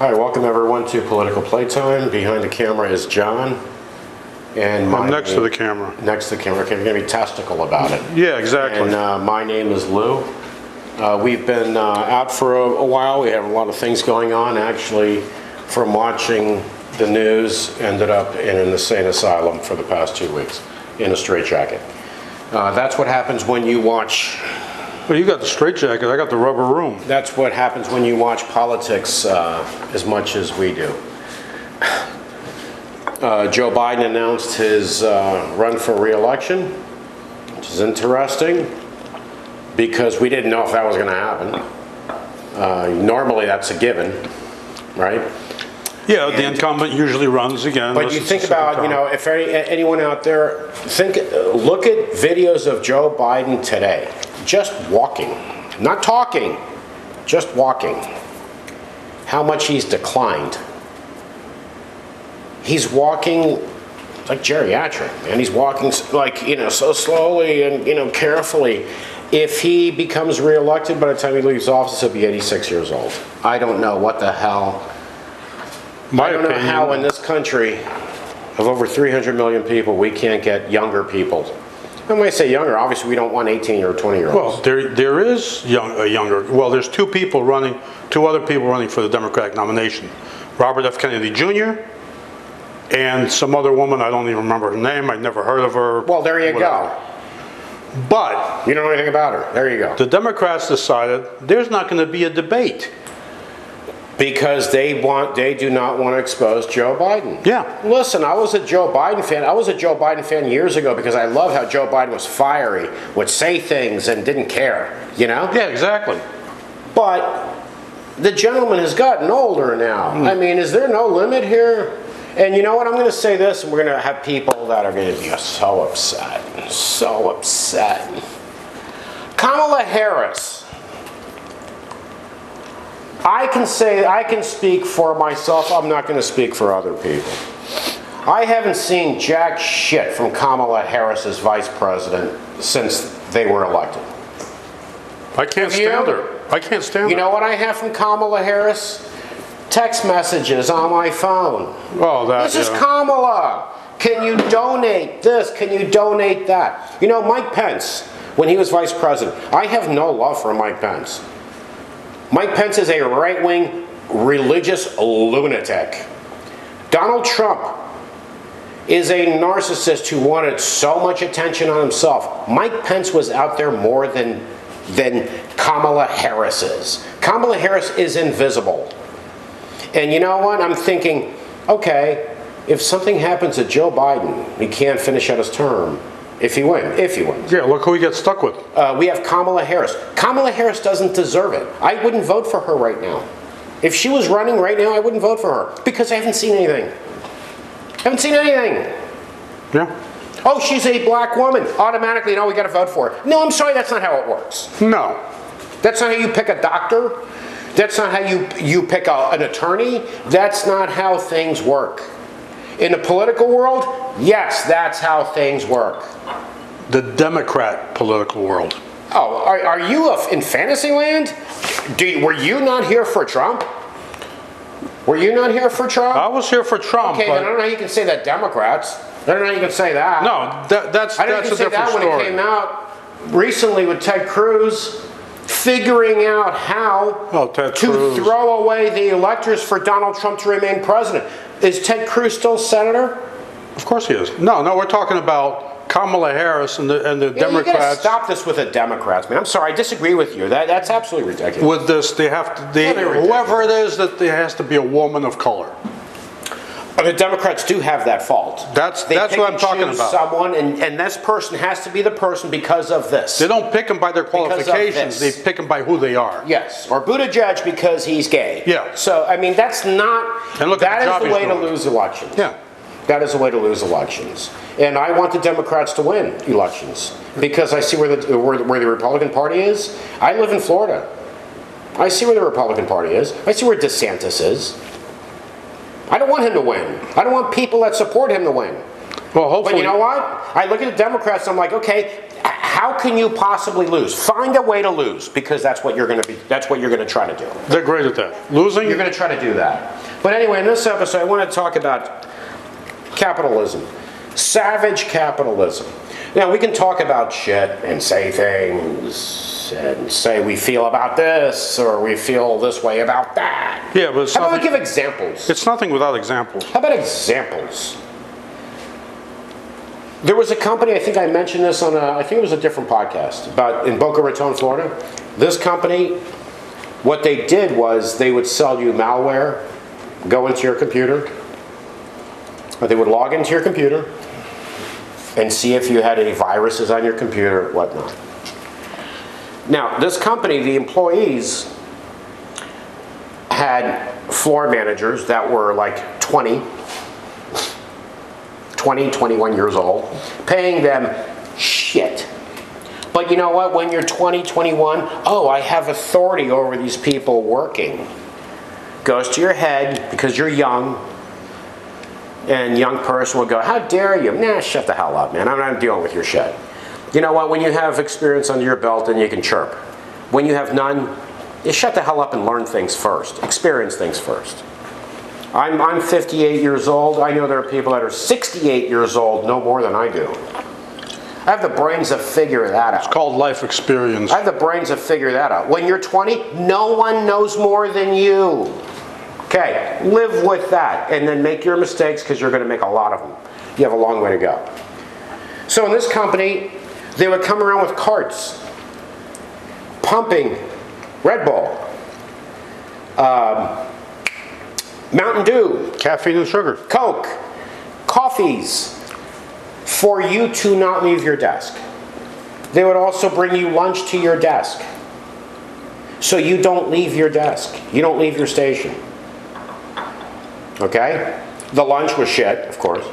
Hi, welcome everyone to Political Playtime. Behind the camera is John. And I'm next to the camera. Next to the camera. Okay, you're going to be testicle about it. Yeah, exactly. And my name is Lou. We've been out for a while. We have a lot of things going on. Actually, from watching the news, ended up in an insane asylum for the past 2 weeks in a straitjacket. That's what happens when you watch... Well, you got the straitjacket. I got the rubber room. That's what happens when you watch politics as much as we do. Joe Biden announced his run for re-election, which is interesting because we didn't know if that was going to happen. Normally that's a given, right? Yeah, the incumbent usually runs again. But you think about, if anyone out there, look at videos of Joe Biden today, just walking, not talking, just walking. How much he's declined. He's walking like geriatric, man. He's walking like, so slowly and, carefully. If he becomes reelected, by the time he leaves office, he'll be 86 years old. I don't know what the hell. I don't know how in this country of over 300 million people, we can't get younger people. And when I say younger, obviously we don't want 18 or 20-year-olds. Well, there is younger. Well, there's two other people running for the Democratic nomination. Robert F. Kennedy Jr. and some other woman, I don't even remember her name, I've never heard of her. Well, there you go. But you don't know anything about her. There you go. The Democrats decided there's not going to be a debate. Because they do not want to expose Joe Biden. Yeah. Listen, I was a Joe Biden fan. I was a Joe Biden fan years ago because I love how Joe Biden was fiery, would say things and didn't care, Yeah, exactly. But the gentleman has gotten older now. I mean, is there no limit here? And you know what? I'm going to say this, and we're going to have people that are going to be so upset. So upset. Kamala Harris. I can speak for myself. I'm not going to speak for other people. I haven't seen jack shit from Kamala Harris as vice president since they were elected. I can't stand her. I can't stand her. You know what I have from Kamala Harris? Text messages on my phone. Oh, this is Kamala. Can you donate this? Can you donate that? Mike Pence, when he was vice president, I have no love for Mike Pence. Mike Pence is a right-wing religious lunatic. Donald Trump is a narcissist who wanted so much attention on himself. Mike Pence was out there more than Kamala Harris is. Kamala Harris is invisible. And you know what? I'm thinking, okay, if something happens to Joe Biden, he can't finish out his term. If he wins. Yeah, look who he gets stuck with. We have Kamala Harris. Kamala Harris doesn't deserve it. I wouldn't vote for her right now. If she was running right now, I wouldn't vote for her because I haven't seen anything. Haven't seen anything. Yeah. Oh, she's a black woman. Automatically, we got to vote for her. No, I'm sorry, that's not how it works. No. That's not how you pick a doctor. That's not how you pick an attorney. That's not how things work. In the political world, yes, that's how things work. The Democrat political world. Oh, are you in Fantasyland? Were you not here for Trump? Were you not here for Trump? I was here for Trump. Okay, then I don't know how you can say that Democrats. I don't know how you can say that. No, that's a different story. I don't know you can say that when it came out recently with Ted Cruz figuring out how to throw away the electors for Donald Trump to remain president. Is Ted Cruz still senator? Of course he is. No, we're talking about Kamala Harris and the Democrats. You gotta stop this with the Democrats, man. I'm sorry, I disagree with you. That's absolutely ridiculous. With this, whoever it is, that there has to be a woman of color. The Democrats do have that fault. That's what I'm talking about. Someone, and this person has to be the person because of this. They don't pick them by their qualifications. They pick them by who they are. Yes, or Buttigieg because he's gay. Yeah. So I mean, that's not. That is the way to lose elections. Yeah. That is the way to lose elections. And I want the Democrats to win elections because I see where the Republican Party is. I live in Florida. I see where the Republican Party is. I see where DeSantis is. I don't want him to win. I don't want people that support him to win. Well, hopefully. But you know what? I look at the Democrats, I'm like, okay, how can you possibly lose? Find a way to lose, because that's what you're going to try to do. They're great at that. Losing. You're going to try to do that. But anyway, in this episode, I want to talk about capitalism. Savage capitalism. Now, we can talk about shit and say things and say we feel about this or we feel this way about that. Yeah, but how about we give examples? It's nothing without examples. How about examples? There was a company, I think I mentioned this on I think it was a different podcast, about in Boca Raton, Florida. This company, what they did was they would sell you malware, go into your computer, or they would log into your computer and see if you had any viruses on your computer or whatnot. Now, this company, the employees had floor managers that were like 20, 21 years old, paying them shit. But you know what? When you're 20, 21, oh, I have authority over these people working. Goes to your head because you're young, and young person will go, how dare you? Nah, shut the hell up, man. I'm not dealing with your shit. You know what? When you have experience under your belt, then you can chirp. When you have none, you shut the hell up and learn things first. Experience things first. I'm 58 years old. I know there are people that are 68 years old, no more than I do. I have the brains to figure that out. It's called life experience. I have the brains to figure that out. When you're 20, no one knows more than you. Okay, live with that and then make your mistakes, because you're going to make a lot of them. You have a long way to go. So in this company, they would come around with carts, pumping Red Bull, Mountain Dew, Caffeine and sugar. Coke, coffees, for you to not leave your desk. They would also bring you lunch to your desk, so you don't leave your desk. You don't leave your station. Okay? The lunch was shit, of course.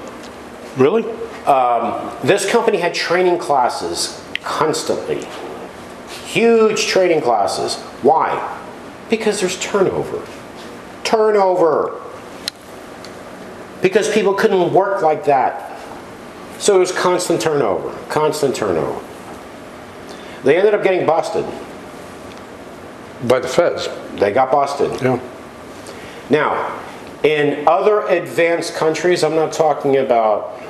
Really? This company had training classes constantly. Huge training classes. Why? Because there's turnover. Turnover. Because people couldn't work like that. So it was constant turnover. Constant turnover. They ended up getting busted. By the feds. They got busted. Yeah. Now, in other advanced countries, I'm not talking about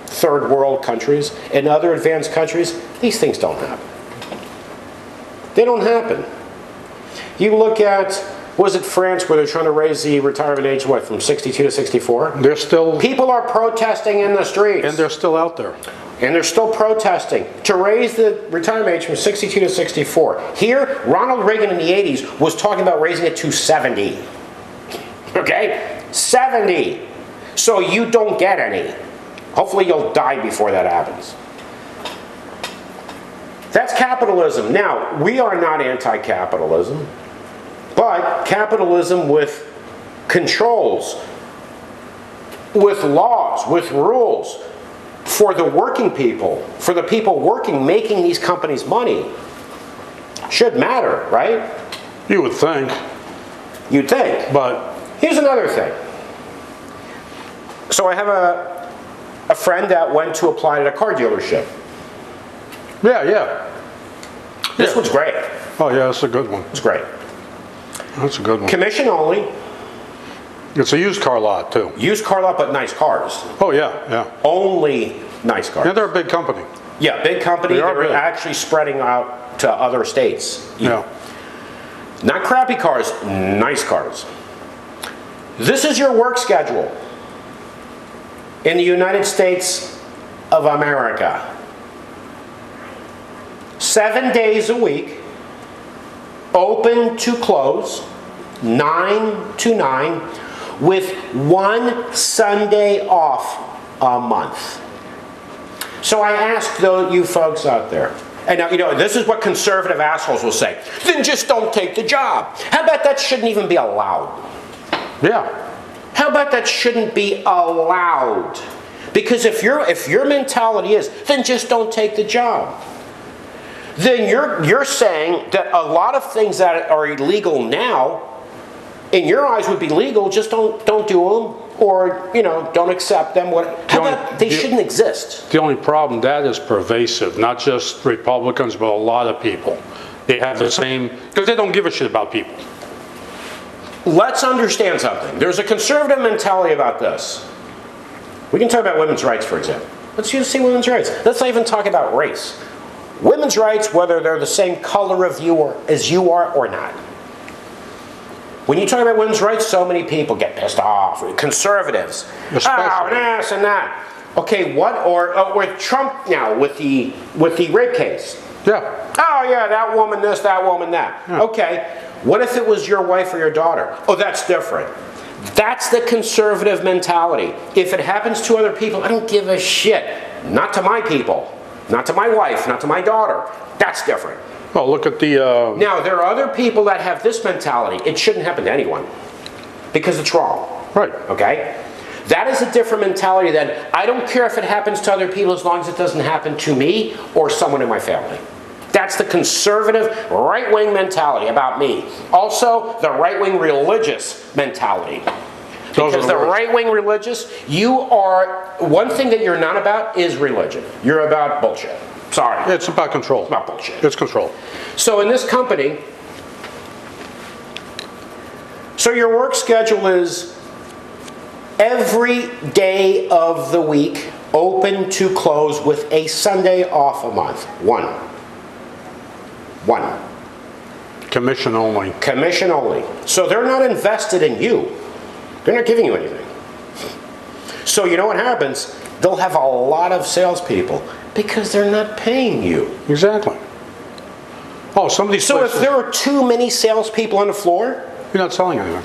third world countries, in other advanced countries, these things don't happen. They don't happen. You look at, was it France, where they're trying to raise the retirement age, what, from 62 to 64? They're still... People are protesting in the streets. And they're still out there. And they're still protesting to raise the retirement age from 62 to 64. Here, Ronald Reagan in the 80s was talking about raising it to 70. Okay? 70. So you don't get any. Hopefully you'll die before that happens. That's capitalism. Now, we are not anti-capitalism, but capitalism with controls, with laws, with rules, for the working people, for the people working, making these companies money, should matter, right? You would think. You'd think. But here's another thing. So I have a friend that went to apply at a car dealership. yeah. This one's great. Oh yeah, that's a good one. It's great. That's a good one. Commission only. It's a used car lot too. Used car lot, but nice cars. Oh yeah. Only nice cars. Yeah, they're a big company. Yeah, big company. They are They're big. actually spreading out to other states. Yeah. Not crappy cars, nice cars. This is your work schedule in the United States of America. 7 days a week, open to close, 9 to 9, with one Sunday off a month. So I asked you folks out there, and now, this is what conservative assholes will say, then just don't take the job. How about that shouldn't even be allowed? Yeah. How about that shouldn't be allowed? Because if your mentality is, then just don't take the job, then you're saying that a lot of things that are illegal now, in your eyes would be legal, just don't do them. or, you know, don't accept them. How about they shouldn't exist? The only problem, that is pervasive, not just Republicans, but a lot of people. They have the same, because they don't give a shit about people. Let's understand something. There's a conservative mentality about this. We can talk about women's rights, for example. Let's just say women's rights. Let's not even talk about race. Women's rights, whether they're the same color of you or as you are or not. When you talk about women's rights, so many people get pissed off. Conservatives. Oh, this and that. Okay, what? Or with Trump now, with the rape case. Yeah. Oh, yeah, that woman this, that woman that. Yeah. Okay, what if it was your wife or your daughter? Oh, that's different. That's the conservative mentality. If it happens to other people, I don't give a shit. Not to my people. Not to my wife. Not to my daughter. That's different. Well, look at the... Now, there are other people that have this mentality. It shouldn't happen to anyone. Because it's wrong. Right. Okay? That is a different mentality than, I don't care if it happens to other people as long as it doesn't happen to me or someone in my family. That's the conservative right-wing mentality about me. Also, the right-wing religious mentality. Because the right-wing religious, you are, one thing that you're not about is religion. You're about bullshit. Sorry. It's about control. It's about bullshit. It's control. So in this company, so your work schedule is every day of the week, open to close, with a Sunday off a month. One. Commission only. Commission only. So they're not invested in you. They're not giving you anything. So you know what happens? They'll have a lot of salespeople because they're not paying you. Exactly. Oh, some of these So places, if there are too many salespeople on the floor, you're not selling anything.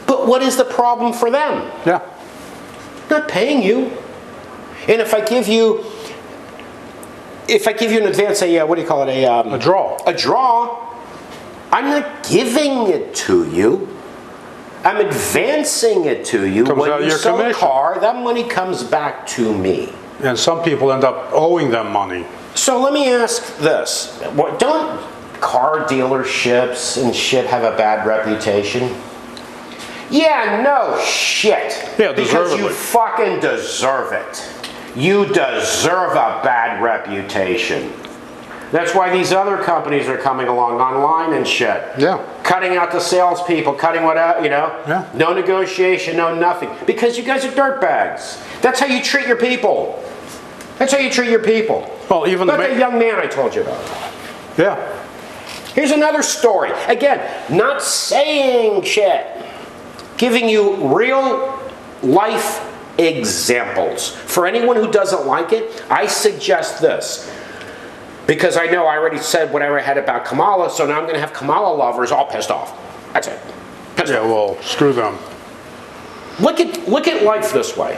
but what is the problem for them? Yeah. Not paying you. And if I give you an advance, what do you call it? A draw. A draw. I'm not giving it to you. I'm advancing it to you. Comes when out of you your sell a commission. car, that money comes back to me. And some people end up owing them money. So let me ask this. Don't car dealerships and shit have a bad reputation? Yeah, no shit. Yeah, because deservedly. you fucking deserve it. You deserve a bad reputation. That's why these other companies are coming along online and shit. Yeah. Cutting out the salespeople, cutting what out, you know? Yeah. No negotiation, no nothing. Because you guys are dirtbags. That's how you treat your people. That's how you treat your people. Well, even Like the young man I told you about. Yeah. Here's another story. Again, not saying shit. Giving you real life examples. For anyone who doesn't like it, I suggest this. Because I know I already said whatever I had about Kamala, so now I'm going to have Kamala lovers all pissed off. That's it. Pissed Yeah, off. well, screw them. Look at life this way.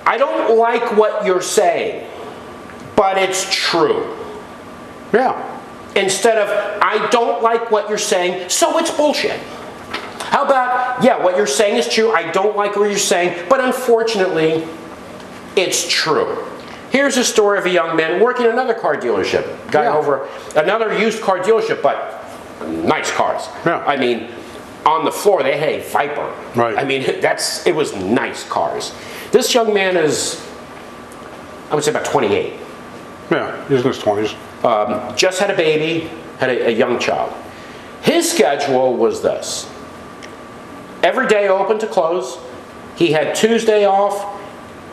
I don't like what you're saying, but it's true. Yeah. Instead of, I don't like what you're saying, so it's bullshit. How about, yeah, what you're saying is true, I don't like what you're saying, but unfortunately, it's true. Here's a story of a young man working in another car dealership. Guy over another used car dealership, but nice cars. Yeah. I mean, on the floor they had a Viper. Right. I mean, it was nice cars. This young man is, I would say about 28. Yeah, he's in his 20s. Just had a baby, had a young child. His schedule was this. Every day open to close. He had Tuesday off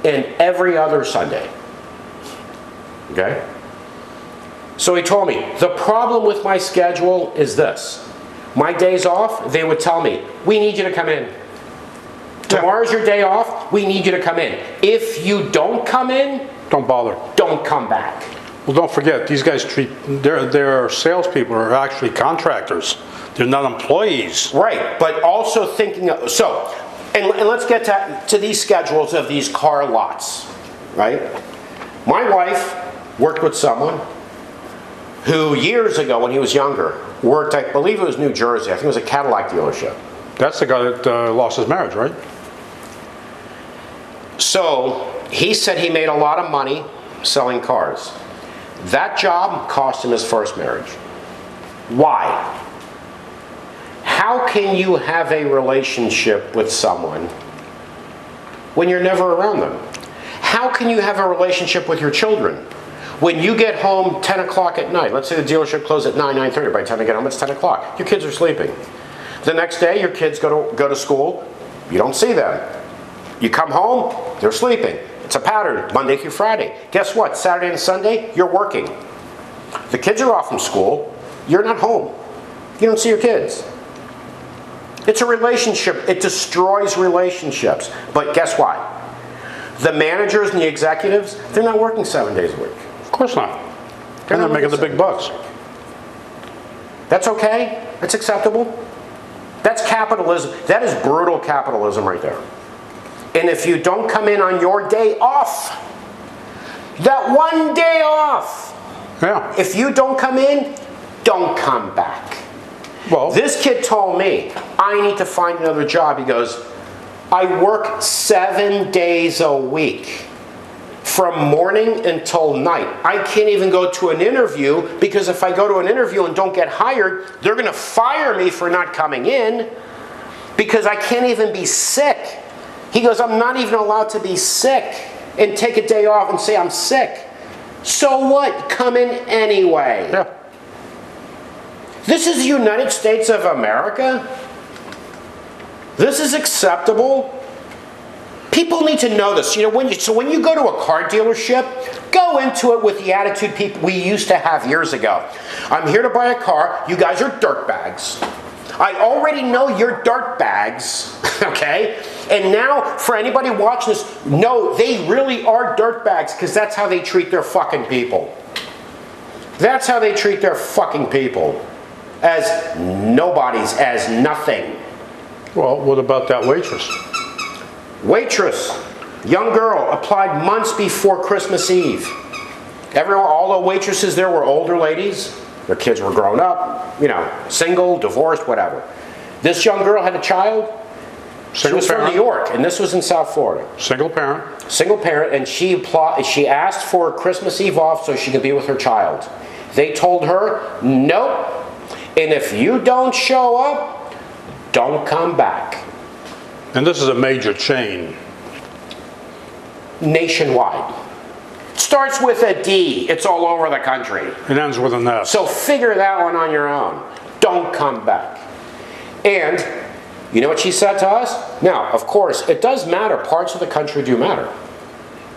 and every other Sunday. Okay? So he told me, the problem with my schedule is this. My days off, they would tell me, we need you to come in. Tomorrow's your day off, we need you to come in. If you don't come in, Don't bother. don't come back. Well, don't forget, these guys their salespeople are actually contractors. They're not employees. Right, but also thinking of, and let's get to these schedules of these car lots, right? My wife worked with someone who years ago when he was younger worked, I believe it was New Jersey, I think it was a Cadillac dealership. That's the guy that lost his marriage, right? So he said he made a lot of money selling cars. That job cost him his first marriage. Why? How can you have a relationship with someone when you're never around them? How can you have a relationship with your children when you get home 10 o'clock at night? Let's say the dealership closes at 9, 9:30. By the time you get home, it's 10 o'clock. Your kids are sleeping. The next day, your kids go to school. You don't see them. You come home, they're sleeping. It's a pattern, Monday through Friday. Guess what? Saturday and Sunday, you're working. The kids are off from school. You're not home. You don't see your kids. It's a relationship. It destroys relationships. But guess what? The managers and the executives, they're not working 7 days a week. Of course not. They're not making the big bucks. That's okay. That's acceptable. That's capitalism. That is brutal capitalism right there. And if you don't come in on your day off, that one day off, if you don't come in, don't come back. Well, this kid told me, I need to find another job. He goes, I work 7 days a week, from morning until night. I can't even go to an interview because if I go to an interview and don't get hired, they're going to fire me for not coming in because I can't even be sick. He goes, I'm not even allowed to be sick and take a day off and say I'm sick. So what? Come in anyway. Yeah. This is the United States of America. This is acceptable. People need to know this. You know, when you go to a car dealership, go into it with the attitude we used to have years ago. I'm here to buy a car. You guys are dirtbags. I already know you're dirtbags, okay? And now, for anybody watching this, no, they really are dirtbags because that's how they treat their fucking people. That's how they treat their fucking people. As nobodies, as nothing. Well, what about that waitress? Waitress, young girl, applied months before Christmas Eve. All the waitresses there were older ladies. Their kids were grown up, you know, single, divorced, whatever. This young girl had a child. She was from New York, and this was in South Florida. Single parent. Single parent, and she asked for Christmas Eve off so she could be with her child. They told her, nope, and if you don't show up, don't come back. And this is a major chain. Nationwide. Starts with a D. It's all over the country. It ends with an S. So figure that one on your own. Don't come back. And you know what she said to us? Now, of course, it does matter. Parts of the country do matter.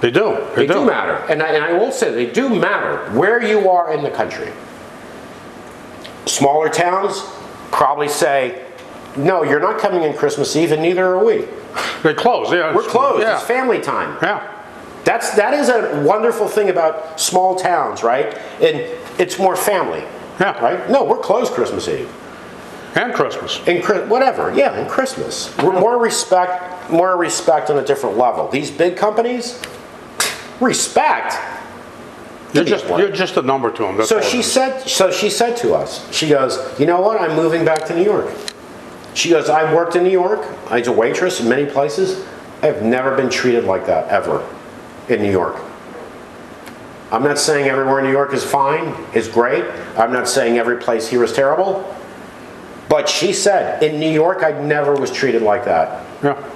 They do. They do matter. And I will say they do matter where you are in the country. Smaller towns probably say, no, you're not coming in Christmas Eve, and neither are we. They close. Yeah, we're closed. Yeah. It's family time. Yeah. That is a wonderful thing about small towns, right? And it's more family. Yeah. Right? No, we're closed Christmas Eve. And Christmas. And whatever. Yeah, and Christmas. More respect on a different level. These big companies, respect. You're just a number to them. So she said to us, she goes, you know what? I'm moving back to New York. She goes, I worked in New York. I was a waitress in many places. I have never been treated like that, ever, in New York. I'm not saying everywhere in New York is fine, is great. I'm not saying every place here is terrible. But she said, in New York, I never was treated like that. Yeah.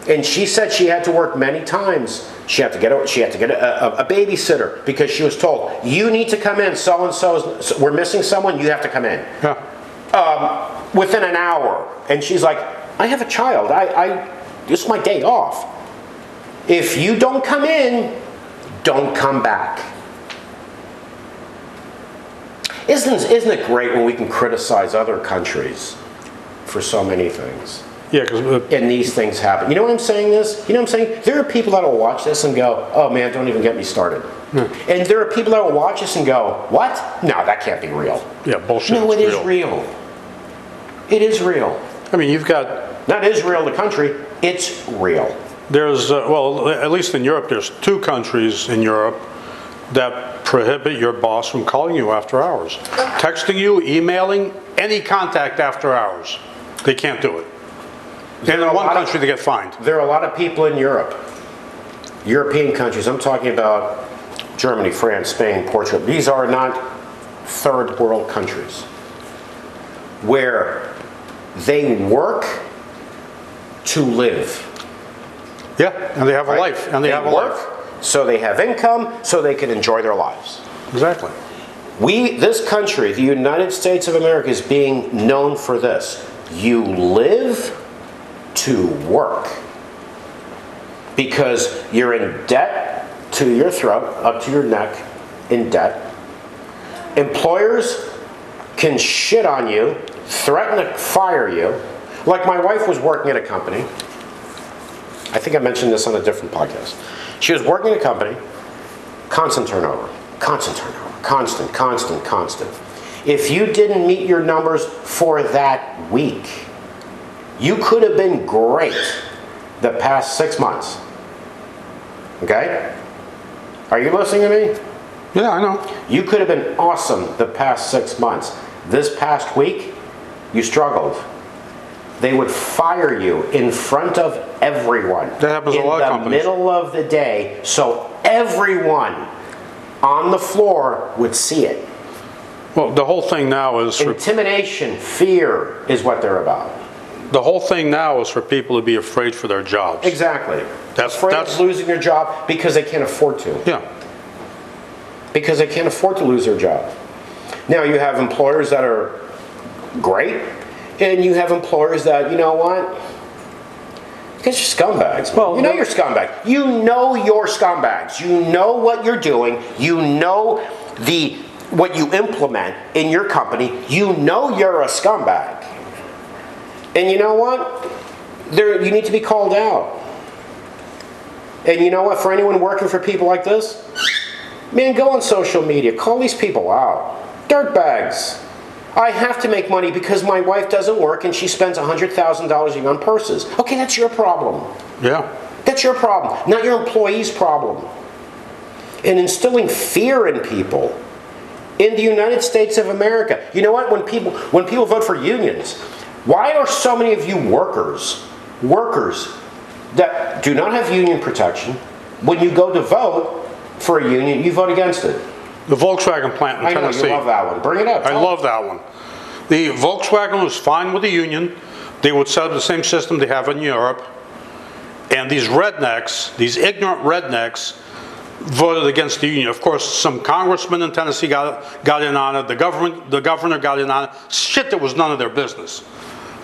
And she said she had to work many times. She had to get a babysitter because she was told, you need to come in, so-and-so, we're missing someone, you have to come in. Yeah. Within an hour. And she's like, I have a child. This is my day off. If you don't come in, don't come back. Isn't it great when we can criticize other countries for so many things? Yeah, because and these things happen. You know what I'm saying this? You know what I'm saying? There are people that will watch this and go, oh man, don't even get me started. And there are people that will watch this and go, what? No, that can't be real. Yeah, bullshit. No, it is real. It is real. I mean, you've got... Not Israel, the country. It's real. There's, well, at least in Europe, there's 2 countries in Europe that prohibit your boss from calling you after hours. Texting you, emailing, any contact after hours. They can't do it. And in one country, they get fined. There are a lot of people in Europe, European countries. I'm talking about Germany, France, Spain, Portugal. These are not third world countries where they work to live. Yeah, and they have a Right? life, and they have a work, life. so they have income, so they can enjoy their lives. Exactly. This country, the United States of America, is being known for this. You live to work because you're in debt to your throat, up to your neck, in debt. Employers can shit on you, threaten to fire you. Like my wife was working at a company. I think I mentioned this on a different podcast. She was working at a company, constant turnover, constant turnover, constant. If you didn't meet your numbers for that week, you could have been great the past 6 months. Okay? Are you listening to me? Yeah, I know. You could have been awesome the past 6 months. This past week, you struggled. They would fire you in front of everyone. That happens a lot of companies. In the middle of the day, so everyone on the floor would see it. Well, the whole thing now is for, Intimidation, fear is what they're about. the whole thing now is for people to be afraid for their jobs. Exactly. That's Afraid of losing their job because they can't afford to. Yeah. Because they can't afford to lose their job. Now you have employers that are great, and you have employers that, you know what? Because you're scumbags. Well, you know you're scumbags. You know you're scumbags. You know what you're doing. You know what you implement in your company. You know you're a scumbag. And you know what? You need to be called out. And you know what? For anyone working for people like this, man, go on social media. Call these people out. Dirtbags. I have to make money because my wife doesn't work and she spends $100,000 a year on purses. Okay, that's your problem. Yeah. That's your problem, not your employee's problem. And instilling fear in people in the United States of America. You know what? When people vote for unions, why are so many of you workers that do not have union protection, when you go to vote for a union, you vote against it? The Volkswagen plant in I know, Tennessee. you love that one. Bring it up. I love that one. The Volkswagen was fine with the union. They would set up the same system they have in Europe. And these rednecks, these ignorant rednecks, voted against the union. Of course, some congressman in Tennessee got in on it. The governor got in on it. Shit that was none of their business.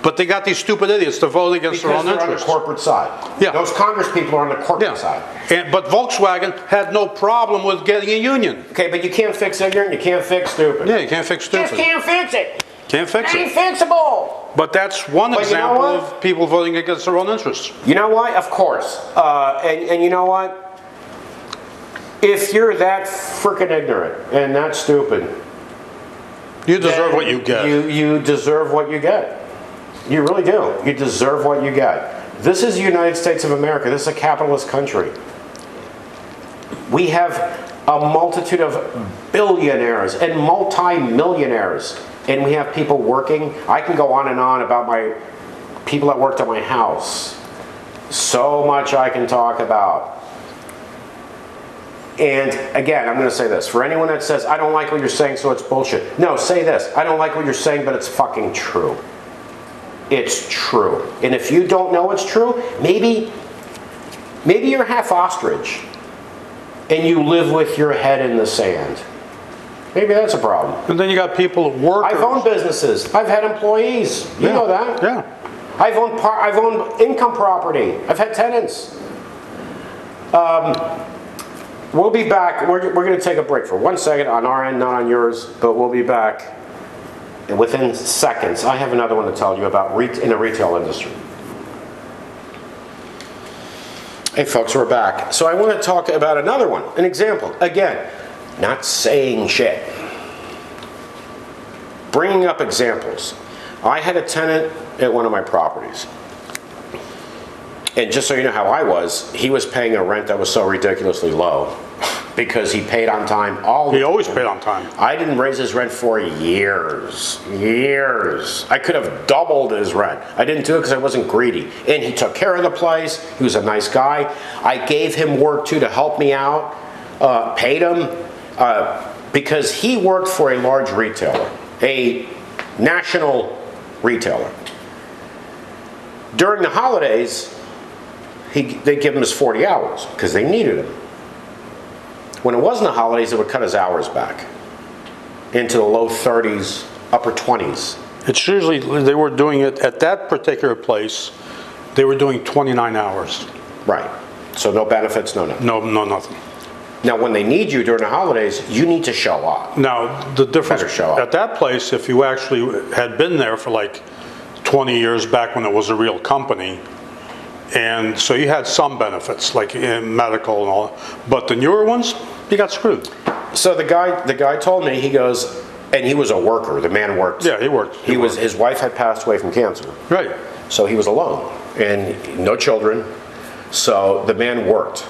But they got these stupid idiots to vote against their own interests. Because they're on the corporate side. Yeah. Those Congress people are on the corporate side. But Volkswagen had no problem with getting a union. Okay, but you can't fix ignorant, you can't fix stupid. Yeah, you can't fix stupid. Just can't fix it. Can't fix It ain't it. fixable. But that's one But you know example what? of people voting against their own interests. You know what? Of course. And you know what? If you're that freaking ignorant and that stupid, You deserve then what you get. You deserve what you get. You really do. You deserve what you get. This is the United States of America. This is a capitalist country. We have a multitude of billionaires and multi-millionaires. And we have people working. I can go on and on about my people that worked at my house. So much I can talk about. And again, I'm going to say this. For anyone that says, I don't like what you're saying, so it's bullshit. No, say this. I don't like what you're saying, but it's fucking true. It's true. And if you don't know it's true, maybe you're half ostrich and you live with your head in the sand. Maybe that's a problem. And then you got people, workers. I've owned businesses. I've had employees. You know that. Yeah. I've owned income property. I've had tenants. We'll be back. We're going to take a break for 1 second on our end, not on yours, but we'll be back within seconds. I have another one to tell you about in the retail industry. Hey folks, we're back. So I want to talk about another one, an example. Again, not saying shit. Bringing up examples. I had a tenant at one of my properties. And just so you know how I was, he was paying a rent that was so ridiculously low because he paid on time all the time. He always paid on time. I didn't raise his rent for years. I could have doubled his rent. I didn't do it because I wasn't greedy. And he took care of the place. He was a nice guy. I gave him work too to help me out, paid him, because he worked for a large retailer, a national retailer. During the holidays, they give him his 40 hours because they needed him. When it wasn't the holidays, it would cut his hours back into the low 30s, upper 20s. It's usually, they were doing it at that particular place, they were doing 29 hours. Right. So no benefits, no nothing. No, nothing. Now, when they need you during the holidays, you need to show up. Now, the difference, Better show up. at that place, if you actually had been there for like 20 years back when it was a real company, and so you had some benefits, like in medical and all, but the newer ones, you got screwed. So the guy told me, he goes, and he was a worker, the man worked. Yeah, he worked. His wife had passed away from cancer. Right. So he was alone, and no children. So the man worked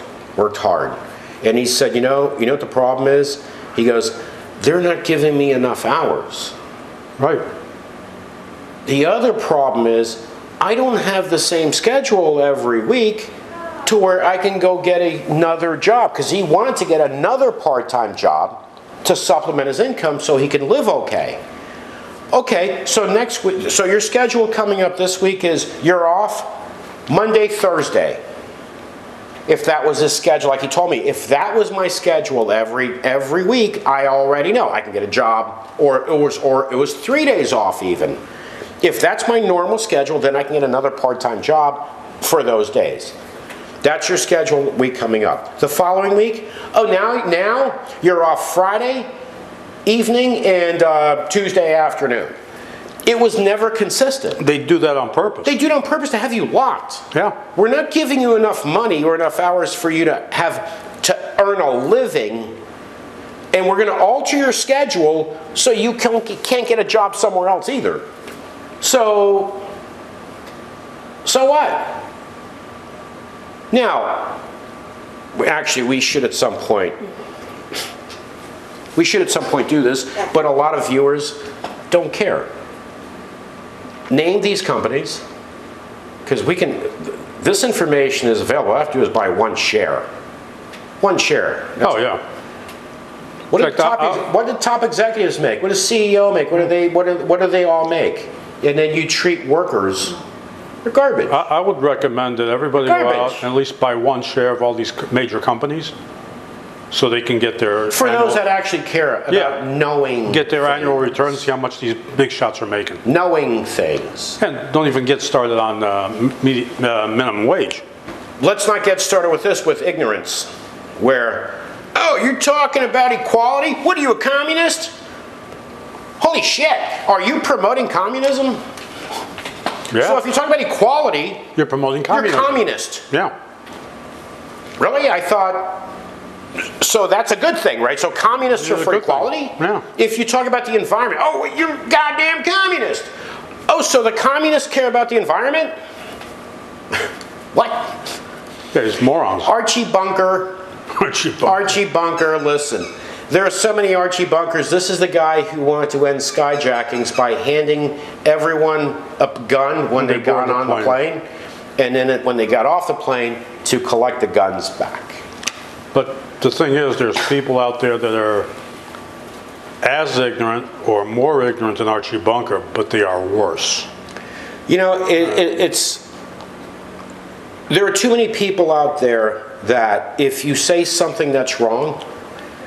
hard. And he said, you know what the problem is? He goes, they're not giving me enough hours. Right. The other problem is, I don't have the same schedule every week to where I can go get another job, because he wanted to get another part-time job to supplement his income so he can live okay. Okay, so next week, so your schedule coming up this week is you're off Monday, Thursday. If that was his schedule, like he told me, if that was my schedule every week, I already know I can get a job, or it was 3 days off even. If that's my normal schedule, then I can get another part-time job for those days. That's your schedule week coming up. The following week, now you're off Friday evening and Tuesday afternoon. It was never consistent. They do that on purpose. They do it on purpose to have you locked. Yeah. We're not giving you enough money or enough hours for you to earn a living, and we're going to alter your schedule so you can't get a job somewhere else either. So what? Now, actually, we should at some point do this, but a lot of viewers don't care. Name these companies, because this information is available. All I have to do is buy one share. One share. Oh, yeah. What do top executives make? What does CEO make? What do they all make? And then you treat workers, they're garbage. I would recommend that everybody go out and at least buy one share of all these major companies, so they can get their for those that actually care about knowing, get their annual returns, see how much these big shots are making, knowing things, and don't even get started on minimum wage. Let's not get started with this, with ignorance, where, oh, you're talking about equality? What are you, a communist? Holy shit, are you promoting communism? Yeah. So if you talk about equality, you're promoting communism. You're communist. Yeah. Really? I thought, so that's a good thing, right? So communists are for equality? Yeah. If you talk about the environment, oh, you're goddamn communist. Oh, so the communists care about the environment? What? There's morons. Archie Bunker, listen. There are so many Archie Bunkers. This is the guy who wanted to end skyjackings by handing everyone a gun when they got on the plane, and then when they got off the plane, to collect the guns back. But the thing is, there's people out there that are as ignorant or more ignorant than Archie Bunker, but they are worse. You know, there are too many people out there that if you say something that's wrong,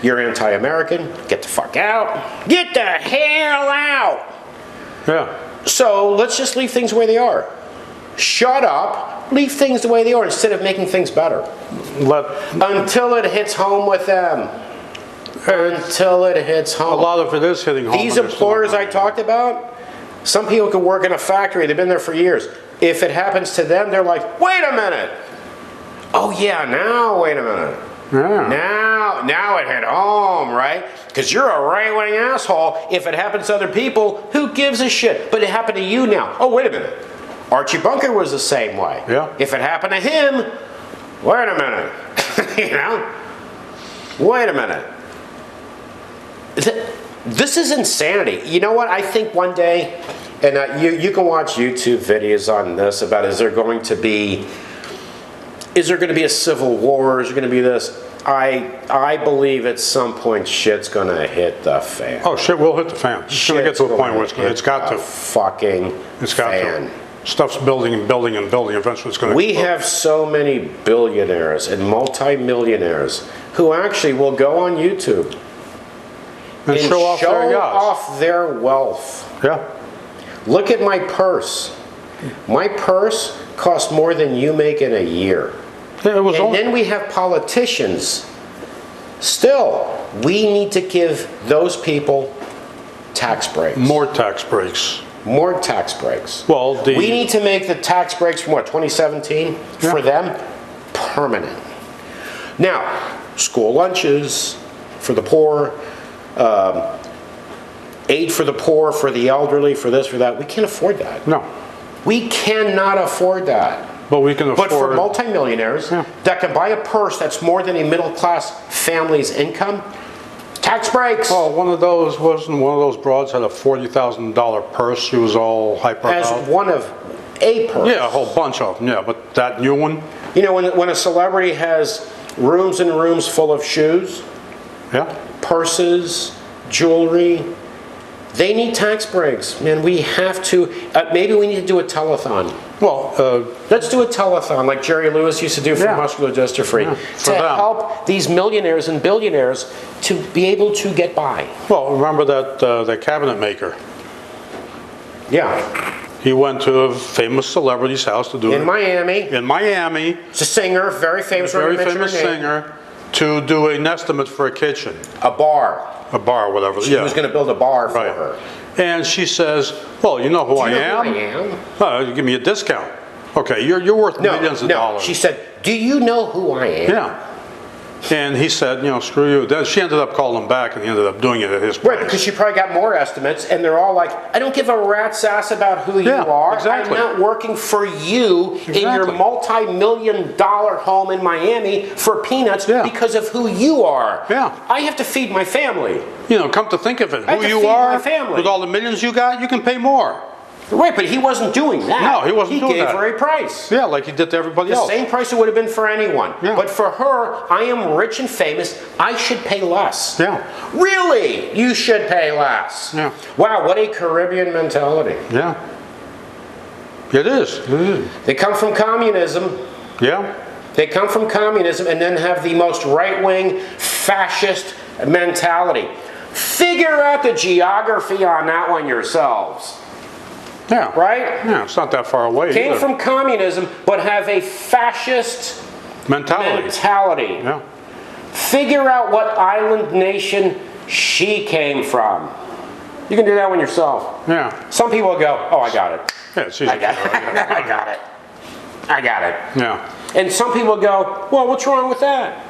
you're anti-American, get the fuck out. Get the hell out. Yeah. So let's just leave things the way they are. Shut up, leave things the way they are instead of making things better. Until it hits home with them. Until it hits home. A lot of it is hitting home. These employers I talked about, some people could work in a factory, they've been there for years. If it happens to them, they're like, wait a minute. Oh yeah, now wait a minute. Yeah. Now it hit home, right? Because you're a right-wing asshole. If it happens to other people, who gives a shit? But it happened to you now. Oh, wait a minute. Archie Bunker was the same way. Yeah. If it happened to him, wait a minute. You know? Wait a minute. This is insanity. You know what? I think one day, and you can watch YouTube videos on this about is there going to be a civil war? Is there going to be this? I believe at some point shit's going to hit the fan. Oh, shit will hit the fan. It's going to get to a point where it's got to. Fucking It's got fan. to. Stuff's building and building and building. Eventually it's going to We have so many billionaires and multimillionaires who actually will go on YouTube and show off their yachts. off their wealth. Yeah. Look at my purse. My purse costs more than you make in a year. Yeah, it was And only, then we have politicians. Still, we need to give those people tax breaks. more tax breaks. More tax breaks. Well, We need to make the tax breaks from what, 2017? For them, permanent. Now, school lunches for the poor, aid for the poor, for the elderly, for this, for that. We can't afford that. No, We cannot afford that. but we can But for afford. multimillionaires that can buy a purse that's more than a middle-class family's income, tax breaks. Well, one of those broads had a $40,000 purse. She was all hyper As out. one of a purse. Yeah, a whole bunch of them. Yeah, but that new one. You know, when a celebrity has rooms and rooms full of shoes, Yeah. purses, jewelry, they need tax breaks. Man, we have to, maybe we need to do a telethon. Well, Let's do a telethon like Jerry Lewis used to do for Yeah. muscular dystrophy for to them. help these millionaires and billionaires to be able to get by. well, remember that the cabinet maker. Yeah. He went to a famous celebrity's house to do In it. Miami, In Miami, it's a singer, very famous, very we're gonna famous mention her name. singer, to do an estimate for a kitchen, A bar. a bar, whatever. She was going to build a bar for Right. her. And she says, "Well, you know who I Do you know am? who I am? Give me a discount. Okay, you're worth millions of no. dollars." She said, "Do you know who I am?" Yeah. And he said, screw you. Then she ended up calling him back, and he ended up doing it at his price. Right, because she probably got more estimates, and they're all like, "I don't give a rat's ass about who you Yeah, are. exactly. I'm not working for you in your Exactly. multi-million-dollar home in Miami for peanuts Yeah. because of who you are. Yeah. I have to feed my family." Come to think of it, I have who to you feed are, my family. with all the millions you got, you can pay more. Right, but he wasn't doing that. No, he wasn't doing He gave that. her a price. Yeah, like he did to everybody The else. same price it would have been for anyone. Yeah. But for her, I am rich and famous, I should pay less. Yeah. Really? You should pay less. Yeah. Wow, what a Caribbean mentality. Yeah. It is. It is. They come from communism. Yeah. They come from communism and then have the most right-wing fascist mentality. Figure out the geography on that one yourselves. Yeah. Right? Yeah, it's not that far away Came either. from communism, but have a fascist mentality. Yeah. Figure out what island nation she came from. You can do that one yourself. Yeah. Some people will go, "Oh, I got it. Yeah, it's easy. I got it. I got it. I got it." Yeah. And some people go, "Well, what's wrong with that?"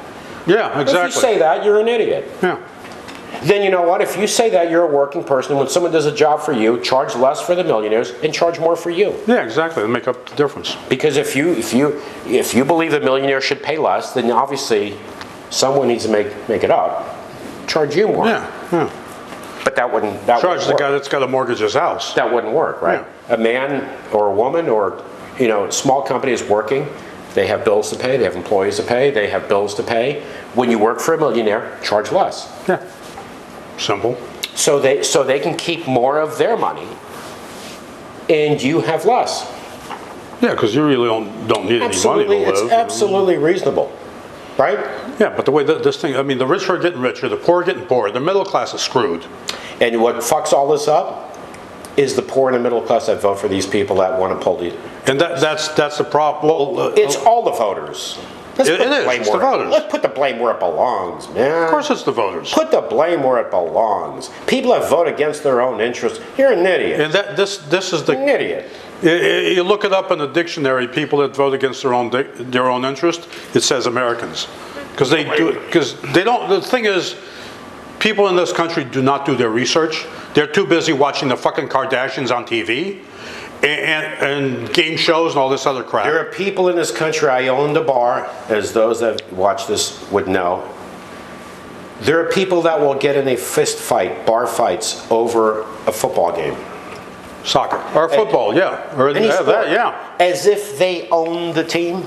Yeah, exactly. If you say that, you're an idiot. Yeah. Then you know what? If you say that, you're a working person. When someone does a job for you, charge less for the millionaires and charge more for you. Yeah, exactly. They make up the difference. Because if you believe the millionaire should pay less, then obviously someone needs to make it up. Charge you more. Yeah. Yeah. But that wouldn't Charge wouldn't the work. guy that's got to mortgage his house. That wouldn't work, right? A man or a woman or small company is working. They have bills to pay. They have employees to pay. They have bills to pay. When you work for a millionaire, charge less. Yeah. Simple. So they can keep more of their money, and you have less. Yeah, because you really don't need any money to live. It's absolutely reasonable, right? Yeah, but the way this thing, I mean, the rich are getting richer, the poor are getting poorer, the middle class is screwed. And what fucks all this up is the poor and the middle class that vote for these people that want to pull these. And that's the problem. Well, It's all the voters. It is. It's the voters. Let's put the blame where it belongs, man. of course it's the voters. Put the blame where it belongs. People that vote against their own interests, you're an idiot. And this is You're an the, idiot. you look it up in the dictionary, people that vote against their own interest, it says Americans. Because they don't, the thing is, people in this country do not do their research. They're too busy watching the fucking Kardashians on TV and game shows and all this other crap. There are people in this country, I owned a bar, as those that watch this would know. There are people that will get in a fist fight, bar fights, over a football game. Soccer. Or football, yeah. Or Any sport, that, yeah. as if they own the team.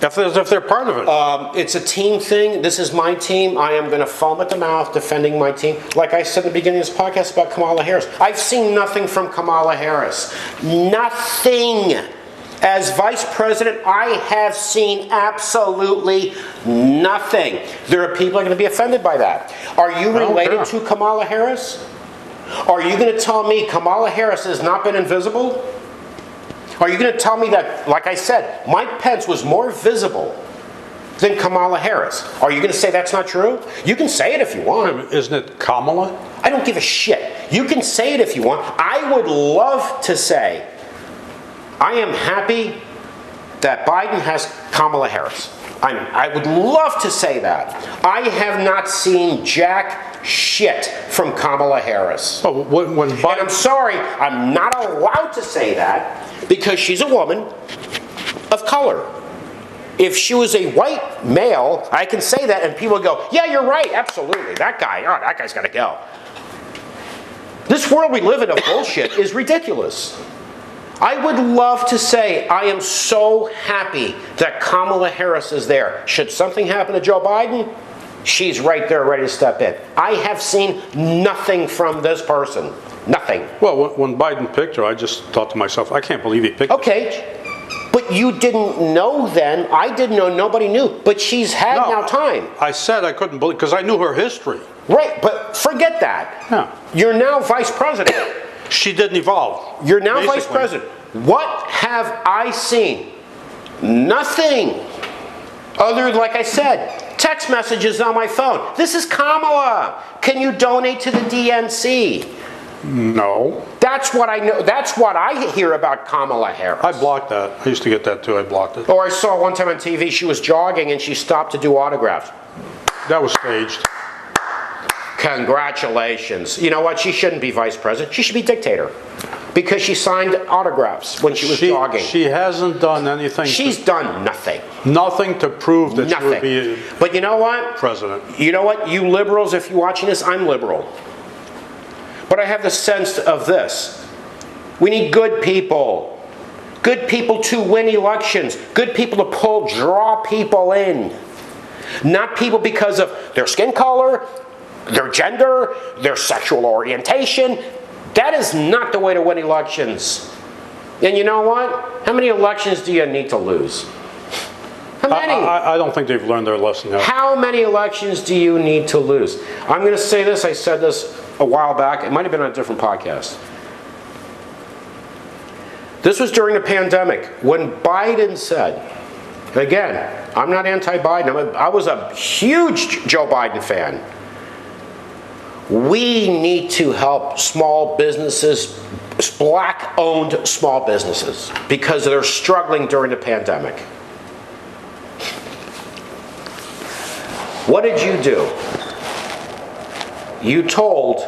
If they're part of it. It's a team thing. This is my team. I am going to foam at the mouth defending my team. Like I said at the beginning of this podcast about Kamala Harris, I've seen nothing from Kamala Harris. Nothing. As vice president, I have seen absolutely nothing. There are people who are going to be offended by that. Are you related to Kamala Harris? Are you going to tell me Kamala Harris has not been invisible? Are you going to tell me that, like I said, Mike Pence was more visible than Kamala Harris? Are you going to say that's not true? You can say it if you want. Isn't it Kamala? I don't give a shit. You can say it if you want. I would love to say, I am happy that Biden has Kamala Harris. I would love to say that. I have not seen jack shit from Kamala Harris. Oh, when Biden... And I'm sorry, I'm not allowed to say that because she's a woman of color. If she was a white male, I can say that and people go, yeah, you're right, absolutely. That guy's got to go. This world we live in of bullshit is ridiculous. I would love to say I am so happy that Kamala Harris is there. Should something happen to Joe Biden, she's right there ready to step in. I have seen nothing from this person. Nothing. Well, when Biden picked her, I just thought to myself, I can't believe he picked her. Okay, but you didn't know then. I didn't know. Nobody knew. But she's had now time. I said I couldn't believe, because I knew her history. Right, but forget that. Yeah. You're now vice president. She didn't evolve. You're now basically. vice president. What have I seen? Nothing. Other than, like I said, text messages on my phone. This is Kamala. Can you donate to the DNC? No. That's what I know. That's what I hear about Kamala Harris. I blocked that. I used to get that too. I blocked it. Or I saw one time on TV she was jogging and she stopped to do autographs. That was staged. Congratulations. You know what? She shouldn't be vice president. She should be dictator. Because she signed autographs when she was jogging. She hasn't done anything. She's done nothing. Nothing to prove that Nothing. she would be But you know what? president. You know what? You liberals, if you're watching this, I'm liberal. But I have the sense of this. We need good people. Good people to win elections. Good people to draw people in. Not people because of their skin color, their gender, their sexual orientation. That is not the way to win elections. And you know what? How many elections do you need to lose? How many? I don't think they've learned their lesson yet. How many elections do you need to lose? I'm going to say this. I said this a while back. It might have been on a different podcast. This was during the pandemic when Biden said, again, I'm not anti-Biden. I was a huge Joe Biden fan. We need to help small businesses, black-owned small businesses, because they're struggling during the pandemic. What did you do? You told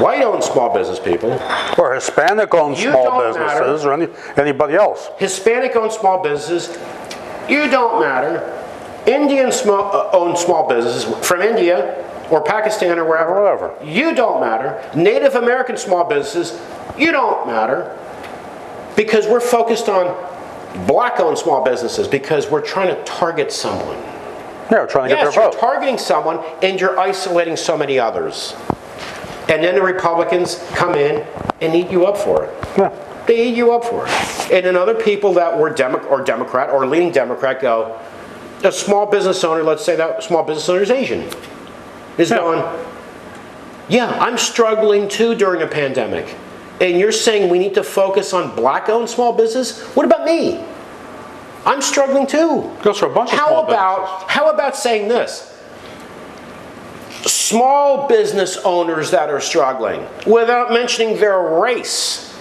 white-owned small business people, or Hispanic-owned small businesses, or anybody else. Hispanic-owned small businesses, you don't matter. Indian-owned small businesses from India or Pakistan or wherever, you don't matter. Native American small businesses, you don't matter. Because we're focused on black-owned small businesses because we're trying to target someone. Yeah, we're trying to get their vote. Yes, you're targeting someone and you're isolating so many others. And then the Republicans come in and eat you up for it. Yeah. They eat you up for it. And then other people that were Democrat or leaning Democrat go, a small business owner, let's say that small business owner is Asian, is going, yeah, I'm struggling too during a pandemic. And you're saying we need to focus on black-owned small business? What about me? I'm struggling too. Goes for a bunch of small businesses. How about saying this? Small business owners that are struggling, without mentioning their race.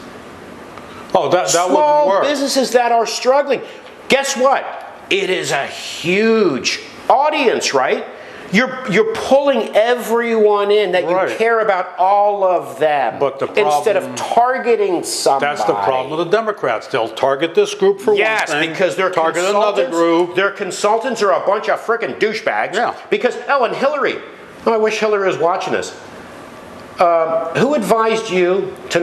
Oh, that wouldn't work. Small businesses that are struggling. Guess what? It is a huge audience, right? You're pulling everyone in that you care about all of them. But the problem, instead of targeting somebody. That's the problem with the Democrats. They'll target this group for one thing. Yes, because they're target another group. Their consultants are a bunch of frickin' douchebags. Yeah. Because, and Hillary. Oh, I wish Hillary was watching this. Who advised you to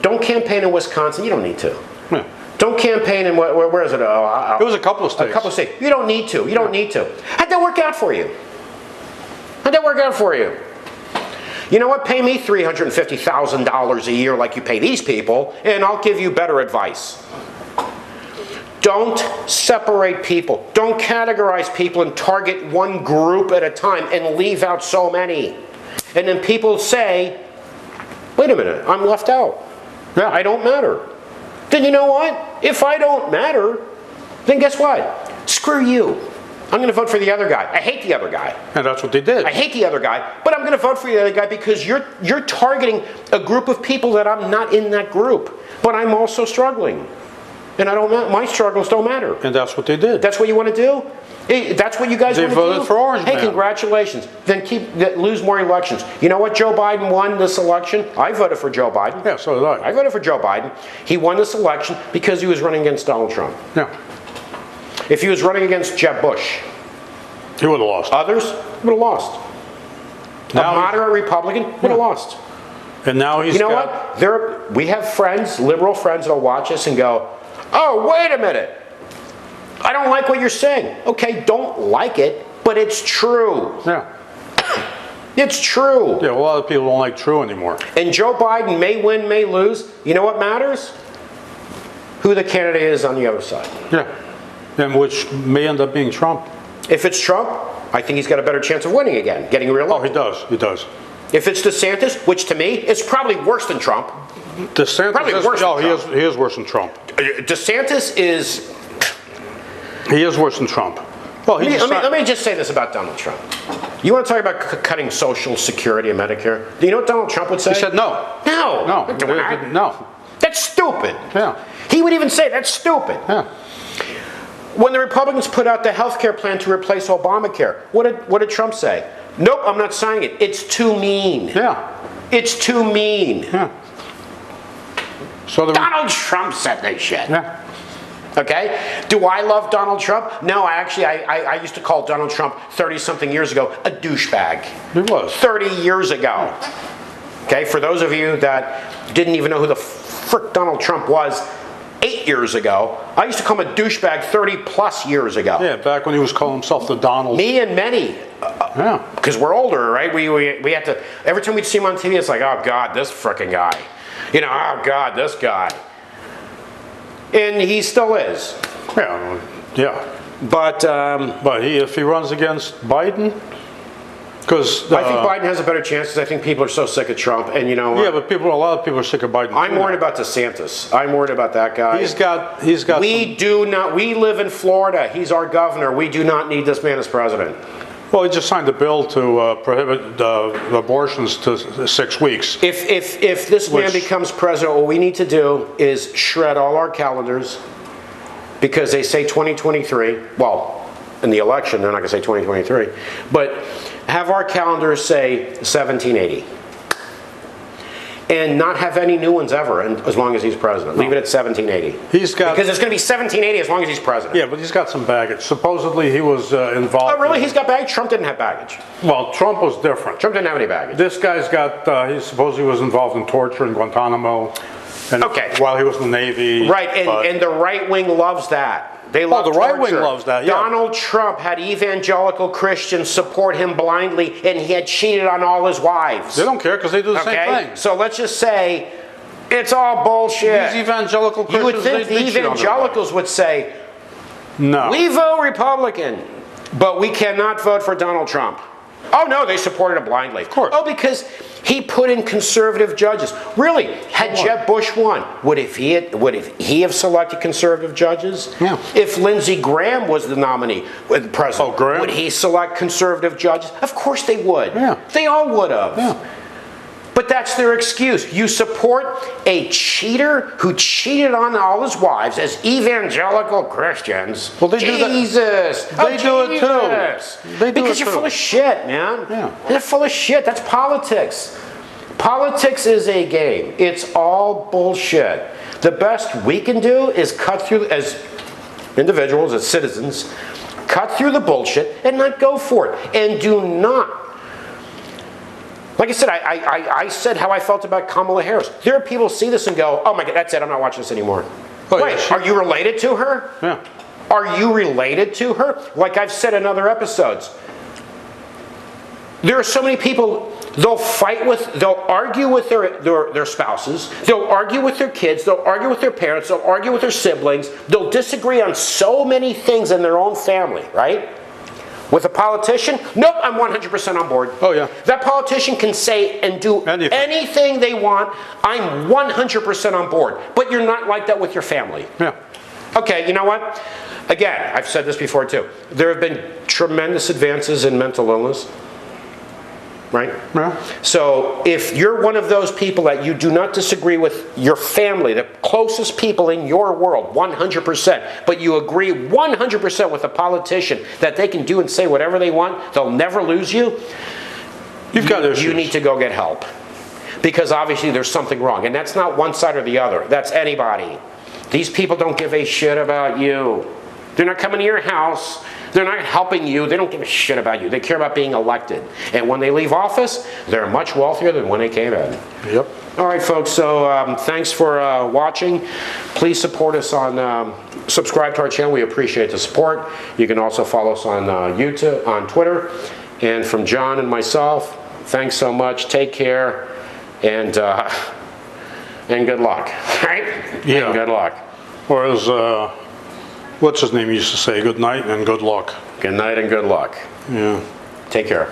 don't campaign in Wisconsin? You don't need to. Yeah. Don't campaign in, where is it? It was a couple of states. A couple of states. You don't need to. You don't need to. How'd that work out for you? How'd that work out for you? You know what? Pay me $350,000 a year like you pay these people, and I'll give you better advice. Don't separate people. Don't categorize people and target one group at a time and leave out so many. And then people say, wait a minute, I'm left out. Yeah. I don't matter. Then you know what? If I don't matter, then guess what? Screw you. I'm going to vote for the other guy. I hate the other guy. And that's what they did. I hate the other guy, but I'm going to vote for the other guy because you're targeting a group of people that I'm not in that group. But I'm also struggling. And I don't. My struggles don't matter. And that's what they did. That's what you want to do? That's what you guys want to do? They voted for Orange Man. Hey, congratulations. Then lose more elections. You know what? Joe Biden won this election. I voted for Joe Biden. Yeah, so did I. I voted for Joe Biden. He won this election because he was running against Donald Trump. Yeah. If he was running against Jeb Bush, He would have lost. others would have lost. Now a moderate Republican would have lost. And now he's You know got, what? We have friends, liberal friends, that'll watch us and go, oh, wait a minute. I don't like what you're saying. Okay, don't like it, but it's true. Yeah. It's true. Yeah, well, a lot of people don't like true anymore. And Joe Biden may win, may lose. You know what matters? Who the candidate is on the other side. Yeah. And which may end up being Trump. If it's Trump, I think he's got a better chance of winning again, getting Oh, reelected. he does. He does. If it's DeSantis, which to me is probably worse than Trump. DeSantis Probably is, worse than oh, Trump. he is worse than Trump. DeSantis is... He is worse than Trump. Well, he Let me just say this about Donald Trump. You want to talk about cutting Social Security and Medicare? Do you know what Donald Trump would say? He said no. No. No. No. That's stupid. Yeah. He would even say that's stupid. Yeah. When the Republicans put out the health care plan to replace Obamacare, what did Trump say? Nope, I'm not signing it. It's too mean. Yeah. It's too mean. Yeah. So Donald Trump said that shit. Yeah. Okay? Do I love Donald Trump? No, I used to call Donald Trump 30-something years ago a douchebag. He was. 30 years ago. Okay? For those of you that didn't even know who the frick Donald Trump was 8 years ago, I used to call him a douchebag 30-plus years ago. Yeah, back when he was calling himself the Donald. Me and many. Yeah. Because we're older, right? We had to, every time we'd see him on TV, it's like, oh, God, this frickin' guy. You know, oh, God, this guy. And he still is. Yeah. Yeah. But if he runs against Biden, because I think Biden has a better chance because I think people are so sick of Trump. And you know, yeah, but a lot of people are sick of Biden. I'm worried about DeSantis. I'm worried about that guy. He's got. We live in Florida. He's our governor. We do not need this man as president. Well, he just signed a bill to prohibit abortions to 6 weeks. If this man becomes president, what we need to do is shred all our calendars because they say 2023. Well, in the election, they're not going to say 2023. But have our calendars say 1780. And not have any new ones ever, and as long as he's president. Leave it at 1780. He's got because it's going to be 1780 as long as he's president. Yeah, but he's got some baggage. Supposedly he was involved. Oh, really? He's got baggage? Trump didn't have baggage. Well, Trump was different. Trump didn't have any baggage. This guy's got. He supposedly was involved in torture in Guantanamo. And okay. While he was in the Navy. Right, and the right wing loves that. They love the right wing torture. loves that, yeah. Donald Trump had evangelical Christians support him blindly, and he had cheated on all his wives. They don't care because they do the same thing. So let's just say it's all bullshit. These evangelical Christians, you would think the evangelicals would say, no. We vote Republican, but we cannot vote for Donald Trump. Oh no, they supported him blindly. Of course. Oh, because he put in conservative judges. Really, had Jeb Bush won, would he have selected conservative judges? Yeah. If Lindsey Graham was the nominee, the president, Graham? would he select conservative judges? Of course they would. Yeah. They all would have. Yeah. But that's their excuse. You support a cheater who cheated on all his wives as evangelical Christians. Well, they do that. Jesus. They do it too. They do because it you're too. full of shit, man. Yeah. They're full of shit. That's politics. Politics is a game. It's all bullshit. The best we can do is cut through, as individuals, as citizens, cut through the bullshit and not go for it. And do not. Like I said, I said how I felt about Kamala Harris. There are people who see this and go, oh my God, that's it, I'm not watching this anymore. Oh, yeah, Wait, are you related to her? Yeah. Are you related to her? Like I've said in other episodes, there are so many people, they'll argue with their spouses, they'll argue with their kids, they'll argue with their parents, they'll argue with their siblings, they'll disagree on so many things in their own family, right? With a politician, nope, I'm 100% on board. Oh, yeah. That politician can say and do anything they want, I'm 100% on board. But you're not like that with your family. Yeah. Okay, you know what? Again, I've said this before too. There have been tremendous advances in mental illness. Right? Yeah. So if you're one of those people that you do not disagree with your family, the closest people in your world, 100%, but you agree 100% with a politician that they can do and say whatever they want, they'll never lose you, You've got issues. you need to go get help. Because obviously there's something wrong. And that's not one side or the other. That's anybody. These people don't give a shit about you. They're not coming to your house. They're not helping you. They don't give a shit about you. They care about being elected. And when they leave office, they're much wealthier than when they came in. Yep. All right, folks. So thanks for watching. Please support us on, subscribe to our channel. We appreciate the support. You can also follow us on YouTube, on Twitter. And from John and myself, thanks so much. Take care. And good luck. All right? Yeah. And good luck. Or as, what's his name used to say, good night and good luck. Good night and good luck. Yeah. Take care.